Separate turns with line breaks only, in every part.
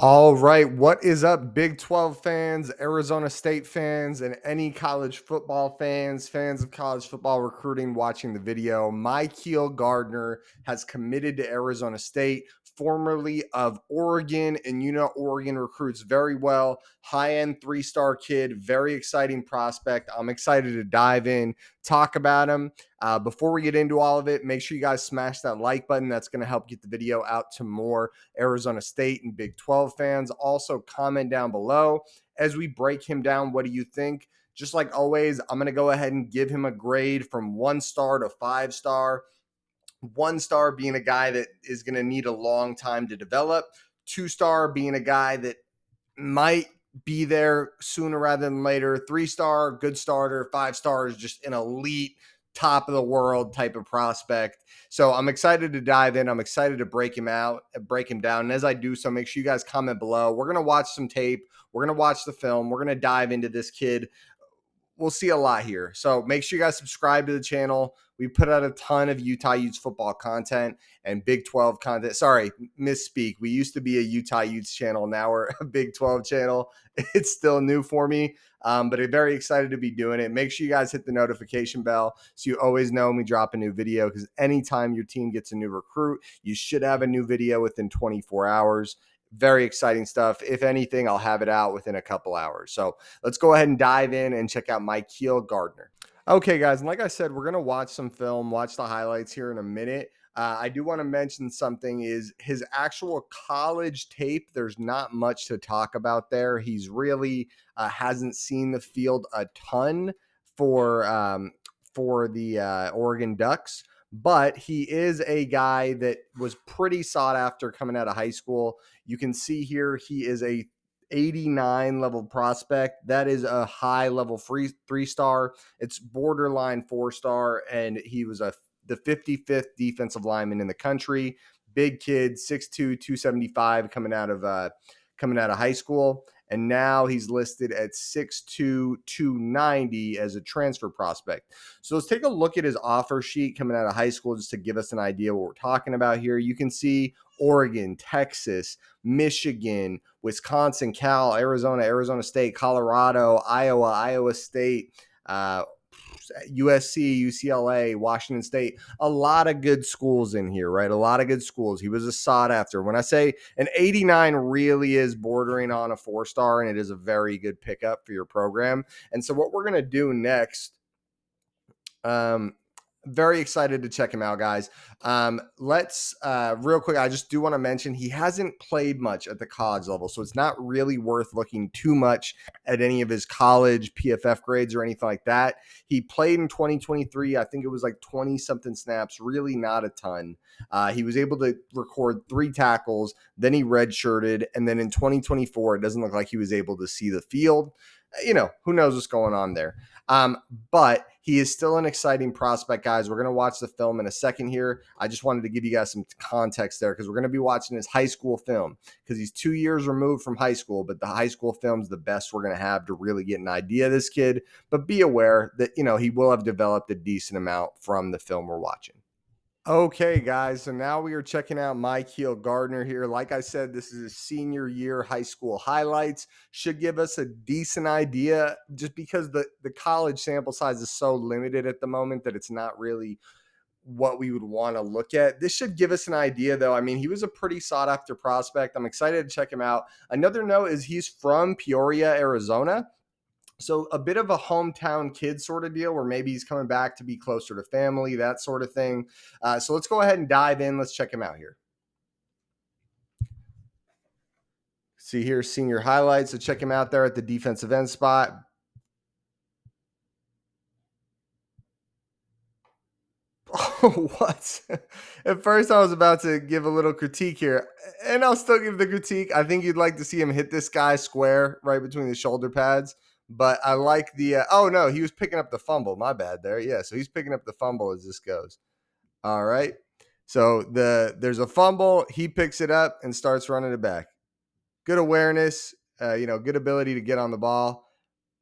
All right, what is up, Big 12 fans, Arizona State fans, and any college football fans, fans of college football recruiting watching the video? My'Kiel Gardner has committed to Arizona State, formerly of Oregon, and you know Oregon recruits very well. High-end three-star kid, very exciting prospect. I'm excited to dive in, talk about him. Before we get into all of it, make sure you guys smash that like button. That's going to help get the video out to more Arizona State and Big 12 fans. Also, comment down below as we break him down. What do you think? Just like always, I'm going to go ahead and give him a grade from 1 star to 5 star. 1 star being a guy that is going to need a long time to develop. 2 star being a guy that might be there sooner rather than later. 3 star, good starter. 5 star is just an elite, top of the world type of prospect. So I'm excited to dive in. I'm excited to break him out, break him down. And as I do so, make sure you guys comment below. We're going to watch some tape. We're going to watch the film. We're going to dive into this kid. We'll see a lot here. So make sure you guys subscribe to the channel. We put out a ton of Utah Utes football content and Big 12 content. Sorry, misspeak. We used to be a Utah Utes channel. Now we're a Big 12 channel. It's still new for me, but I'm very excited to be doing it. Make sure you guys hit the notification bell so you always know when we drop a new video, because anytime your team gets a new recruit, you should have a new video within 24 hours. Very exciting stuff. If anything, I'll have it out within a couple hours. So let's go ahead and dive in and check out My'Kiel Gardner. Okay, guys, and like I said, we're going to watch some film, watch the highlights here in a minute. I do want to mention something is his actual college tape. There's not much to talk about there. He's really hasn't seen the field a ton for the Oregon Ducks, but he is a guy that was pretty sought after coming out of high school. You can see here he is a 89 level prospect. That is a high level free 3 star. It's borderline 4 star, and he was the 55th defensive lineman in the country. Big kid, 6'2", 275, coming out of high school. And now he's listed at 6'2", 290 as a transfer prospect. So let's take a look at his offer sheet coming out of high school just to give us an idea what we're talking about here. You can see Oregon, Texas, Michigan, Wisconsin, Cal, Arizona, Arizona State, Colorado, Iowa, Iowa State, USC, UCLA, Washington State. A lot of good schools in here, right? A lot of good schools. He was a sought after. When I say an 89 really is bordering on a 4 star, and it is a very good pickup for your program. And so what we're going to do next, very excited to check him out, guys. Let's real quick, I just do want to mention he hasn't played much at the college level, so it's not really worth looking too much at any of his college PFF grades or anything like that. He played in 2023. I think it was like 20 something snaps, really not a ton. He was able to record 3 tackles, then he redshirted, and then in 2024 it doesn't look like he was able to see the field. You know, who knows what's going on there. But he is still an exciting prospect, guys. We're going to watch the film in a second here. I just wanted to give you guys some context there, because we're going to be watching his high school film, because he's 2 years removed from high school, but the high school film is the best we're going to have to really get an idea of this kid. But be aware that, you know, he will have developed a decent amount from the film we're watching. Okay, guys, so now we are checking out My'Kiel Gardner here. Like I said, this is his senior year high school highlights. Should give us a decent idea, just because the college sample size is so limited at the moment that it's not really what we would want to look at. This should give us an idea, though. I mean, he was a pretty sought after prospect. I'm excited to check him out. Another note is he's from Peoria, Arizona. So a bit of a hometown kid sort of deal, where maybe he's coming back to be closer to family, that sort of thing. So let's go ahead and dive in. Let's check him out here. See here, senior highlights. So check him out there at the defensive end spot. Oh, what? At first, I was about to give a little critique here, and I'll still give the critique. I think you'd like to see him hit this guy square right between the shoulder pads. But I like the. Oh no, he was picking up the fumble. My bad there. Yeah, so he's picking up the fumble as this goes. All right. So there's a fumble. He picks it up and starts running it back. Good awareness. Good ability to get on the ball.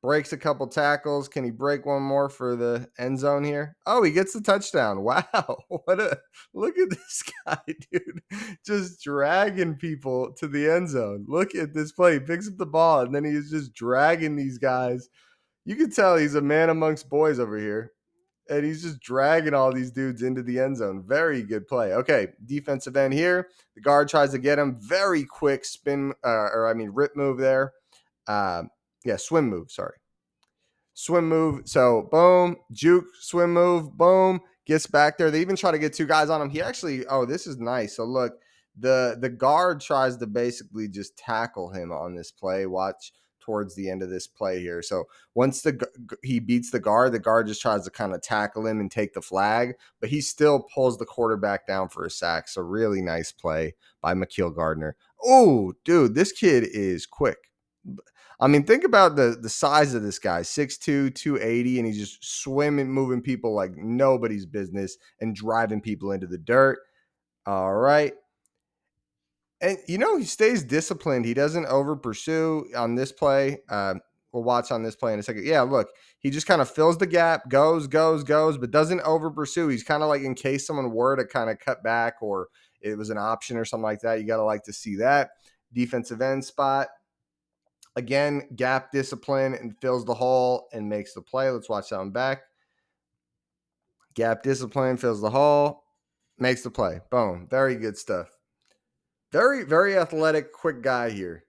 breaks a couple tackles. Can he break one more for the end zone here? Oh, he gets the touchdown. Wow. What a look at this guy, dude. Just dragging people to the end zone. Look at this play. He picks up the ball and then he's just dragging these guys. You can tell he's a man amongst boys over here. And he's just dragging all these dudes into the end zone. Very good play. Okay, defensive end here. The guard tries to get him. Very quick spin, rip move there. Swim move. Sorry, swim move. So boom, juke, swim move, boom, gets back there. They even try to get two guys on him. He actually, oh, this is nice. So look, the guard tries to basically just tackle him on this play. Watch towards the end of this play here. So once he beats the guard just tries to kind of tackle him and take the flag, but he still pulls the quarterback down for a sack. So really nice play by My'Kiel Gardner. Oh, dude, this kid is quick. I mean, think about the size of this guy, 6'2", 280, and he's just swimming, moving people like nobody's business and driving people into the dirt. All right. And, he stays disciplined. He doesn't over pursue on this play. We'll watch on this play in a second. Yeah, look, he just kind of fills the gap, goes, but doesn't over pursue. He's kind of like in case someone were to kind of cut back or it was an option or something like that. You got to like to see that. Defensive end spot. Again, gap discipline and fills the hole and makes the play. Let's watch that one back. Gap discipline, fills the hole, makes the play. Boom. Very good stuff. Very, very athletic, quick guy here.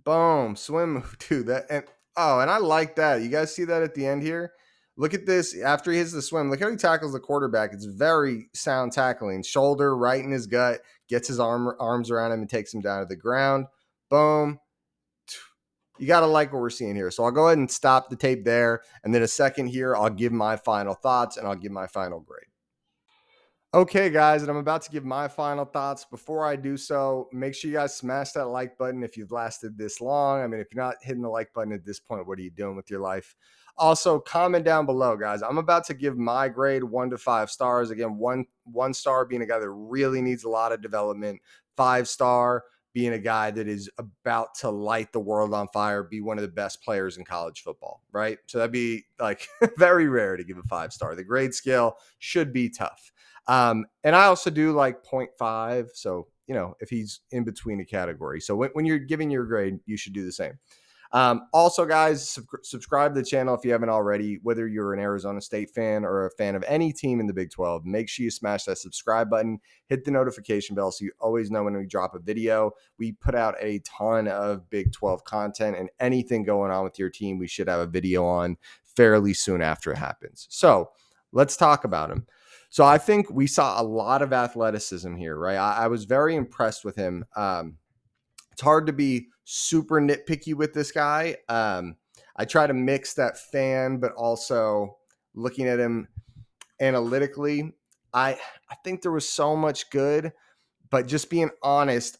Boom. Swim move, dude. And I like that. You guys see that at the end here? Look at this. After he hits the swim, look how he tackles the quarterback. It's very sound tackling. Shoulder right in his gut, gets his arms around him and takes him down to the ground. Boom. You got to like what we're seeing here. So I'll go ahead and stop the tape there. And then a second here, I'll give my final thoughts and I'll give my final grade. Okay, guys, and I'm about to give my final thoughts. Before I do so, make sure you guys smash that like button if you've lasted this long. I mean, if you're not hitting the like button at this point, what are you doing with your life? Also, comment down below, guys. I'm about to give my grade 1 to 5 stars. Again, one star being a guy that really needs a lot of development. 5-star being a guy that is about to light the world on fire, be one of the best players in college football, right? So that'd be like very rare to give a 5-star. The grade scale should be tough. And I also do like 0.5. So, if he's in between a category. So when you're giving your grade, you should do the same. Also, guys, subscribe to the channel if you haven't already, whether you're an Arizona State fan or a fan of any team in the Big 12. Make sure you smash that subscribe button, hit the notification bell so you always know when we drop a video. We put out a ton of Big 12 content, and anything going on with your team, we should have a video on fairly soon after it happens. So let's talk about him. So I think we saw a lot of athleticism here, right? I was very impressed with him. It's hard to be super nitpicky with this guy. I try to mix that fan, but also looking at him analytically. I think there was so much good, but just being honest,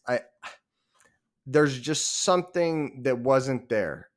there's just something that wasn't there.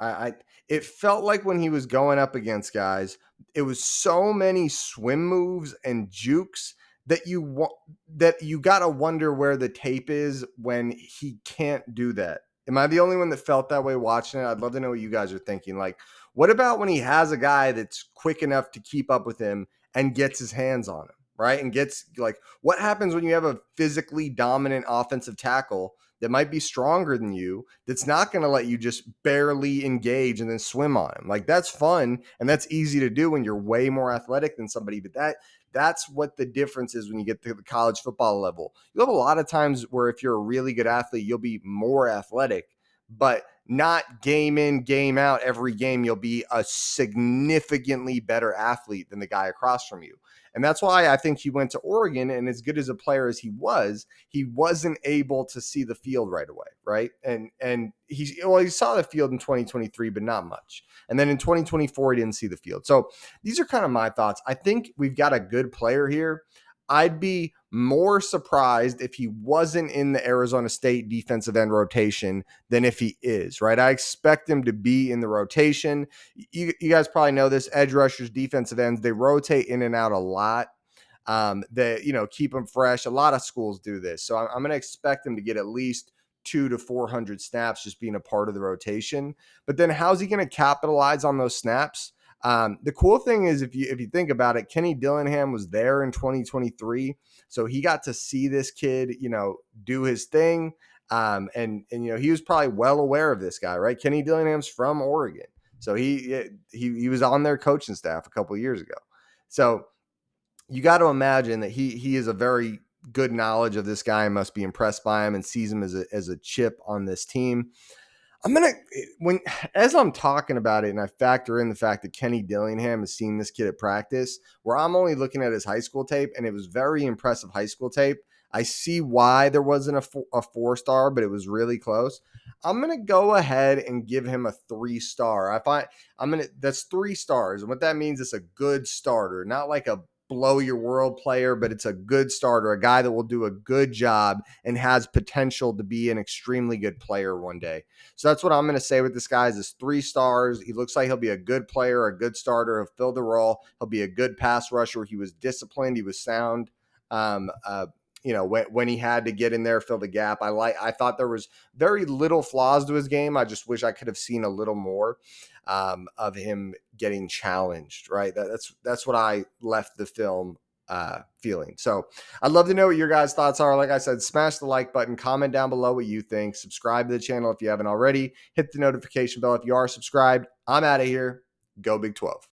It felt like when he was going up against guys, it was so many swim moves and jukes that you got to wonder where the tape is when he can't do that. Am I the only one that felt that way watching it? I'd love to know what you guys are thinking. Like, what about when he has a guy that's quick enough to keep up with him and gets his hands on him, right? And gets like, what happens when you have a physically dominant offensive tackle that might be stronger than you, that's not going to let you just barely engage and then swim on him? Like, that's fun and that's easy to do when you're way more athletic than somebody, but that's what the difference is when you get to the college football level. You'll have a lot of times where if you're a really good athlete, you'll be more athletic, but not game in, game out every game. You'll be a significantly better athlete than the guy across from you. And that's why I think he went to Oregon, and as good as a player as he wasn't able to see the field right away, right? And he saw the field in 2023, but not much. And then in 2024, he didn't see the field. So these are kind of my thoughts. I think we've got a good player here. I'd be more surprised if he wasn't in the Arizona State defensive end rotation than if he is, right? I expect him to be in the rotation. You guys probably know this. Edge rushers, defensive ends, they rotate in and out a lot. They keep them fresh. A lot of schools do this. So I'm going to expect him to get at least 2 to 400 snaps just being a part of the rotation. But then how's he going to capitalize on those snaps? The cool thing is, if you think about it, Kenny Dillingham was there in 2023, so he got to see this kid, do his thing. And he was probably well aware of this guy, right? Kenny Dillingham's from Oregon, so he was on their coaching staff a couple of years ago. So you got to imagine that he is a very good knowledge of this guy and must be impressed by him and sees him as a chip on this team. As I'm talking about it and I factor in the fact that Kenny Dillingham has seen this kid at practice, where I'm only looking at his high school tape, and it was very impressive high school tape. I see why there wasn't a 4-star, but it was really close. I'm going to go ahead and give him a 3-star. That's 3 stars. And what that means is a good starter, not like a blow your world player, but it's a good starter, a guy that will do a good job and has potential to be an extremely good player one day. So that's what I'm going to say with this guy is 3 stars. He looks like he'll be a good player, a good starter. He'll fill the role. He'll be a good pass rusher. He was disciplined. He was sound. When he had to get in there, fill the gap. I thought there was very little flaws to his game. I just wish I could have seen a little more of him getting challenged, right? That's what I left the film feeling. So I'd love to know what your guys' thoughts are. Like I said, smash the like button, comment down below what you think, subscribe to the channel if you haven't already, hit the notification bell if you are subscribed. I'm out of here. Go Big 12.